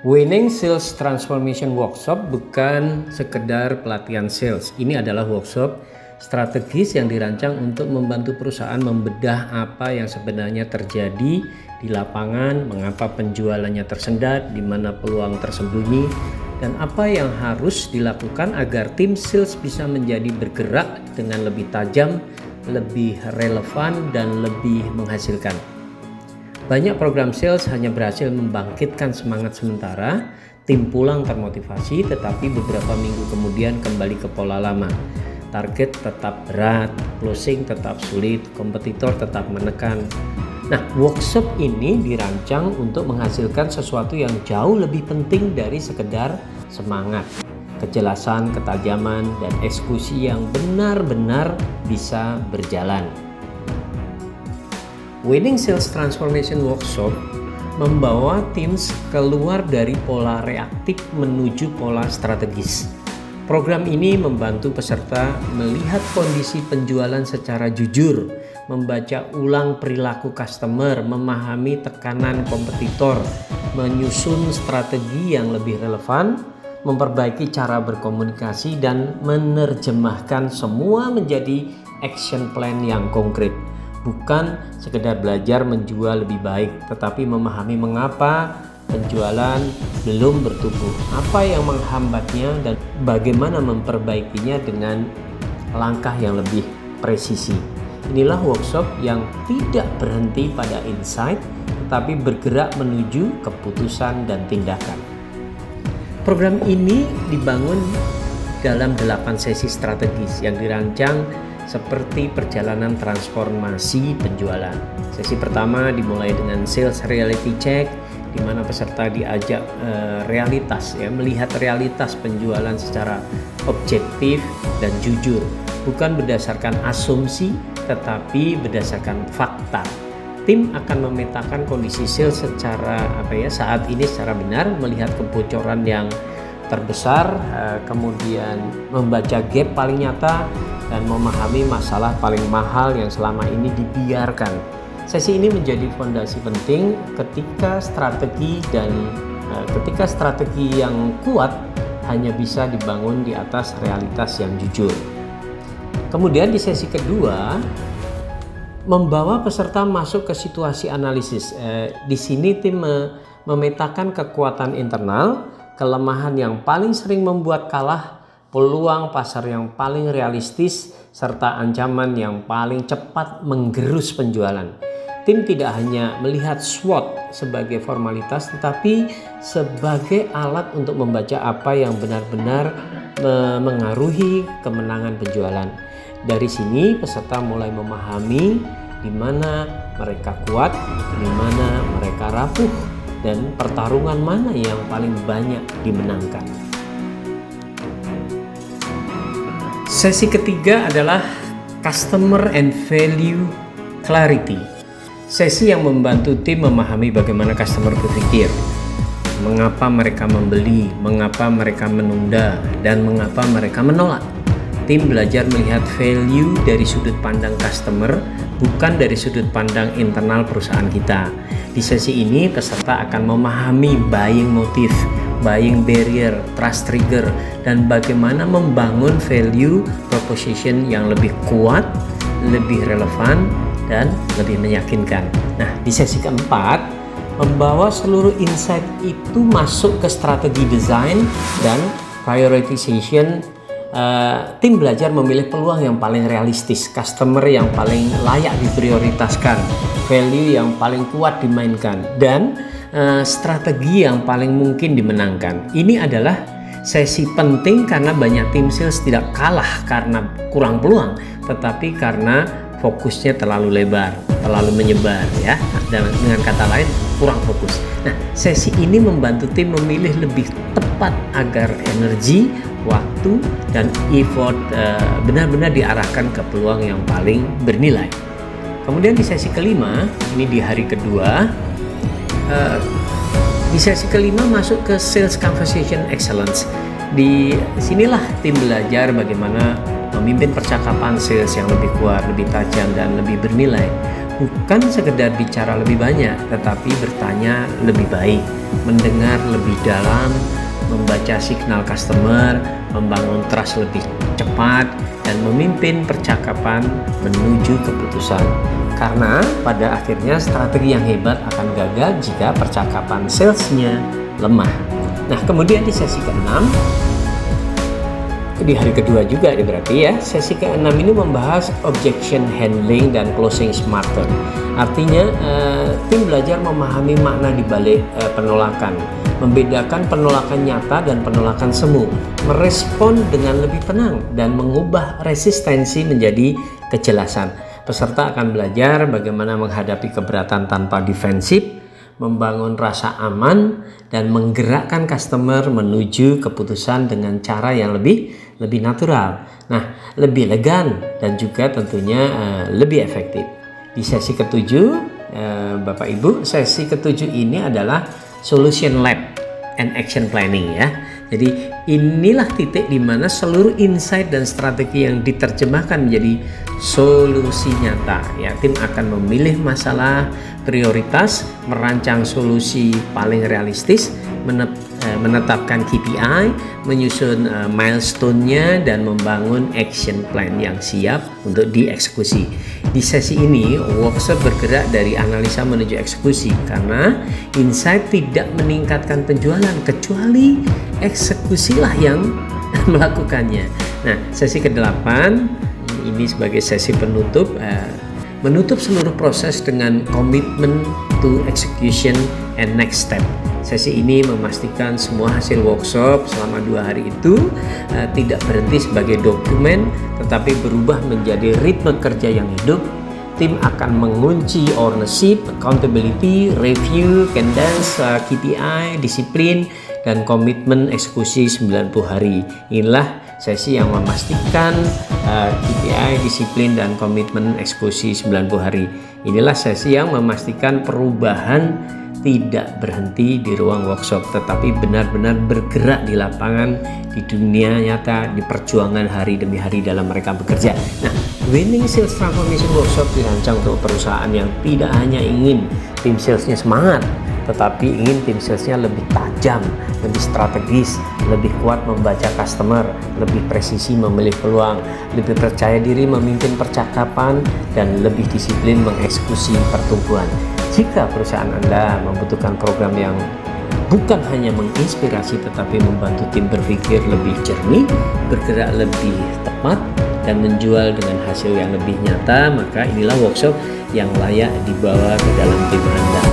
Winning Sales Transformation Workshop bukan sekedar pelatihan sales. Ini adalah workshop strategis yang dirancang untuk membantu perusahaan membedah apa yang sebenarnya terjadi di lapangan, mengapa penjualannya tersendat, di mana peluang tersembunyi, dan apa yang harus dilakukan agar tim sales bisa menjadi bergerak dengan lebih tajam, lebih relevan, dan lebih menghasilkan. Banyak program sales hanya berhasil membangkitkan semangat sementara, tim pulang termotivasi, tetapi beberapa minggu kemudian kembali ke pola lama. Target tetap berat, closing tetap sulit, kompetitor tetap menekan. Nah, workshop ini dirancang untuk menghasilkan sesuatu yang jauh lebih penting dari sekedar semangat, kejelasan, ketajaman, dan eksekusi yang benar-benar bisa berjalan. Winning Sales Transformation Workshop membawa tim keluar dari pola reaktif menuju pola strategis. Program ini membantu peserta melihat kondisi penjualan secara jujur, membaca ulang perilaku customer, memahami tekanan kompetitor, menyusun strategi yang lebih relevan, memperbaiki cara berkomunikasi, dan menerjemahkan semua menjadi action plan yang konkret. Bukan sekedar belajar menjual lebih baik, tetapi memahami mengapa penjualan belum bertumbuh, apa yang menghambatnya, dan bagaimana memperbaikinya dengan langkah yang lebih presisi. Inilah workshop yang tidak berhenti pada insight, tetapi bergerak menuju keputusan dan tindakan. Program ini dibangun dalam 8 sesi strategis yang dirancang seperti perjalanan transformasi penjualan. Sesi pertama dimulai dengan sales reality check, di mana peserta diajak melihat realitas penjualan secara objektif dan jujur, bukan berdasarkan asumsi tetapi berdasarkan fakta. Tim akan memetakan kondisi sales saat ini secara benar, melihat kebocoran yang terbesar, kemudian membaca gap paling nyata, dan memahami masalah paling mahal yang selama ini dibiarkan. Sesi ini menjadi fondasi penting ketika strategi yang kuat hanya bisa dibangun di atas realitas yang jujur. Kemudian di sesi kedua, membawa peserta masuk ke situasi analisis. Di sini tim memetakan kekuatan internal, kelemahan yang paling sering membuat kalah, peluang pasar yang paling realistis, serta ancaman yang paling cepat menggerus penjualan. Tim tidak hanya melihat SWOT sebagai formalitas, tetapi sebagai alat untuk membaca apa yang benar-benar mengaruhi kemenangan penjualan. Dari sini peserta mulai memahami di mana mereka kuat, di mana mereka rapuh, dan pertarungan mana yang paling banyak dimenangkan. Sesi ketiga adalah Customer and Value Clarity. Sesi yang membantu tim memahami bagaimana customer berpikir, mengapa mereka membeli, mengapa mereka menunda, dan mengapa mereka menolak. Tim belajar melihat value dari sudut pandang customer, bukan dari sudut pandang internal perusahaan kita. Di sesi ini peserta akan memahami buying motive, buying barrier, trust trigger, dan bagaimana membangun value proposition yang lebih kuat, lebih relevan, dan lebih meyakinkan. Nah, di sesi keempat, membawa seluruh insight itu masuk ke strategi design dan prioritization. Tim belajar memilih peluang yang paling realistis, customer yang paling layak diprioritaskan, value yang paling kuat dimainkan, dan strategi yang paling mungkin dimenangkan. Ini adalah sesi penting karena banyak tim sales tidak kalah karena kurang peluang, tetapi karena fokusnya terlalu lebar, terlalu menyebar, ya. Dan dengan kata lain, kurang fokus. Nah, sesi ini membantu tim memilih lebih tepat agar energi, waktu, dan effort benar-benar diarahkan ke peluang yang paling bernilai. Kemudian di sesi kelima, ini di hari kedua, di sesi kelima masuk ke Sales Conversation Excellence. Di sinilah tim belajar bagaimana memimpin percakapan sales yang lebih kuat, lebih tajam, dan lebih bernilai. bukan sekedar bicara lebih banyak, tetapi bertanya lebih baik, mendengar lebih dalam, membaca signal customer, membangun trust lebih cepat, dan memimpin percakapan menuju keputusan. Karena pada akhirnya strategi yang hebat akan gagal jika percakapan salesnya lemah. Nah, kemudian di sesi ke-6, di hari kedua juga berarti ya, sesi ke-6 ini membahas objection handling dan closing smarter. Artinya tim belajar memahami makna di balik penolakan, membedakan penolakan nyata dan penolakan semu, merespon dengan lebih tenang dan mengubah resistensi menjadi kejelasan. Peserta akan belajar bagaimana menghadapi keberatan tanpa defensif, membangun rasa aman, dan menggerakkan customer menuju keputusan dengan cara yang lebih natural. Nah, lebih elegan dan juga tentunya lebih efektif. Di sesi ke-7, Bapak Ibu, sesi ke-7 ini adalah Solution Lab and Action Planning ya. Jadi inilah titik di mana seluruh insight dan strategi yang diterjemahkan menjadi solusi nyata. Ya, tim akan memilih masalah prioritas, merancang solusi paling realistis, menetapkan KPI, menyusun milestone-nya, dan membangun action plan yang siap untuk dieksekusi. Di sesi ini, workshop bergerak dari analisa menuju eksekusi karena insight tidak meningkatkan penjualan kecuali eksekusilah yang melakukannya. Nah, sesi ke-8 ini sebagai sesi penutup, menutup seluruh proses dengan commitment to execution and next step. Sesi ini memastikan semua hasil workshop selama 2 hari itu tidak berhenti sebagai dokumen, tetapi berubah menjadi ritme kerja yang hidup. Tim akan mengunci ownership, accountability, review, cadence, KPI, disiplin, dan komitmen eksekusi 90 hari. Inilah sesi yang memastikan KPI, disiplin, dan komitmen eksekusi 90 hari. Inilah sesi yang memastikan perubahan tidak berhenti di ruang workshop, tetapi benar-benar bergerak di lapangan, di dunia nyata, di perjuangan hari demi hari dalam mereka bekerja. Nah, Winning Sales Transformation Workshop dirancang untuk perusahaan yang tidak hanya ingin tim salesnya semangat, tetapi ingin tim salesnya lebih tajam, lebih strategis, lebih kuat membaca customer, lebih presisi memilih peluang, lebih percaya diri memimpin percakapan, dan lebih disiplin mengeksekusi pertumbuhan. Jika perusahaan Anda membutuhkan program yang bukan hanya menginspirasi tetapi membantu tim berpikir lebih jernih, bergerak lebih tepat, dan menjual dengan hasil yang lebih nyata, maka inilah workshop yang layak dibawa ke dalam tim Anda.